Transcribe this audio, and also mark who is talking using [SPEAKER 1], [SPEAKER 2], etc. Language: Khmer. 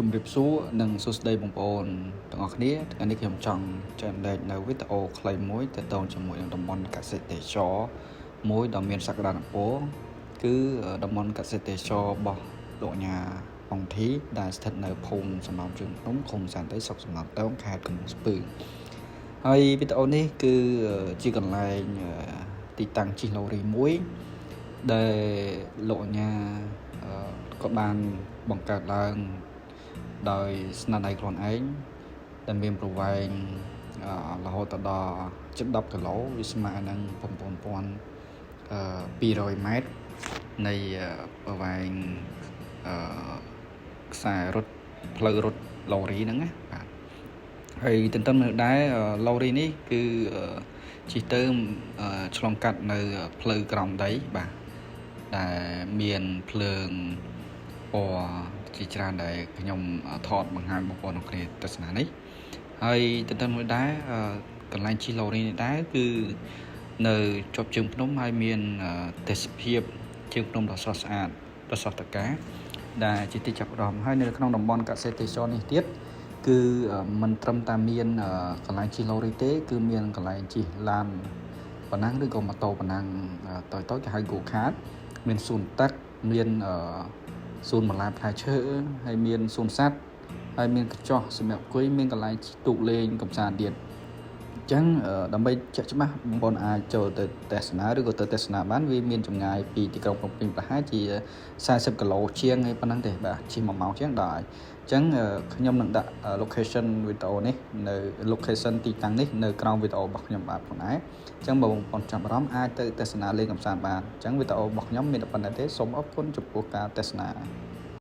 [SPEAKER 1] ជំរាបសួរនិងសួស្តីបងប្អូនទាំងអស់គ្នាថ្ងៃនេះខ្ញុំចង់ចែករំលែកនៅវីដេអូខ្លីមួយទាក់ទងជាមួយនឹងតំបន់កសិទេសចរមួយដ៏មានសក្តានុពលគឺតំបន់កសិទេសចររបស់លោកញ៉ាបងធីដែលស្ថិតនៅភូមិសំណោមជើងភ្នំឃុំសានតីស្រុកសំណោមតោងខេត្តកំពង់ស្ពឺហើយវីដេអូនេះគឺជាកន្លែងទីតាំងជិះឡូរីមួយដែលលោកញ៉ាក៏បានបង្កើតឡើងដោយស្នាដៃខ្លួនឯងដែលមានប្រវែងរហូតដល់ជិត10គីឡូវាស្មើនឹង9200ម៉ែត្រនៃប្រវែងខ្សែរត់ផ្លូវរត់ឡូរីហ្នឹងណាបាទហើយទន្ទឹមនឹងដែរឡូរីនេះគឺជិះទៅឆ្លងកាត់នៅផ្លូវក្រោមដីបាទដែលមានភ្លើងពណ៌ជាច្រើនដែលខ្ញុំថតបង្ហាញបងប្អូនក្នុងគ្នាទស្សនានេះហើយទន្ទឹមនឹងដែរកន្លែងជិះឡូរីនេះដែរគឺនៅជាប់ជើងភ្នំហើយមានទេសភាពជើងភ្នំដ៏ស្រស់ស្អាតដ៏ស្រស់ត្រកាលដែលជាទីចាប់ផ្ដើមហើយនៅក្នុងតំបន់កសិទេសចរនេះទៀតគឺមិនត្រឹមតែមានកន្លែងជិះឡូរីទេគឺមានកន្លែងជិះឡានប៉ណ្ណាំងឬក៏ម៉ូតូប៉ណ្ណាំងតូចៗគេហៅ go kart មានសួនទឹកមានសួនបន្លែផ្លែឈើហើយមានសួនសត្វហើយមានកញ្ចក់សម្រាប់អង្គុយមានកន្លែងទូកលេងកម្សាន្តទៀតអញ្ចឹងដើម្បីជាក់ច្បាស់បងប្អូនអាចចូលទៅទស្សនាឬក៏ទៅទស្សនាបានវាមានចម្ងាយពីទីក្រុងភ្នំពេញប្រហែលជា40គីឡូជាងហើយប៉ុណ្ណឹងទេបាទជិះ1ម៉ោងជាងដល់ហើយអញ្ចឹងខ្ញុំនឹងដាក់ location វីដេអូនេះនៅ location ទីតាំងនេះនៅក្រោមវីដេអូរបស់ខ្ញុំបាទផងដែរអញ្ចឹងបងប្អូនចាប់អារម្មណ៍អាចទៅទស្សនាលេងកម្សាន្តបានអញ្ចឹងវីដេអូរបស់ខ្ញុំមានតែប៉ុណ្ណេះទេសូមអរគុណចំពោះការទស្សនា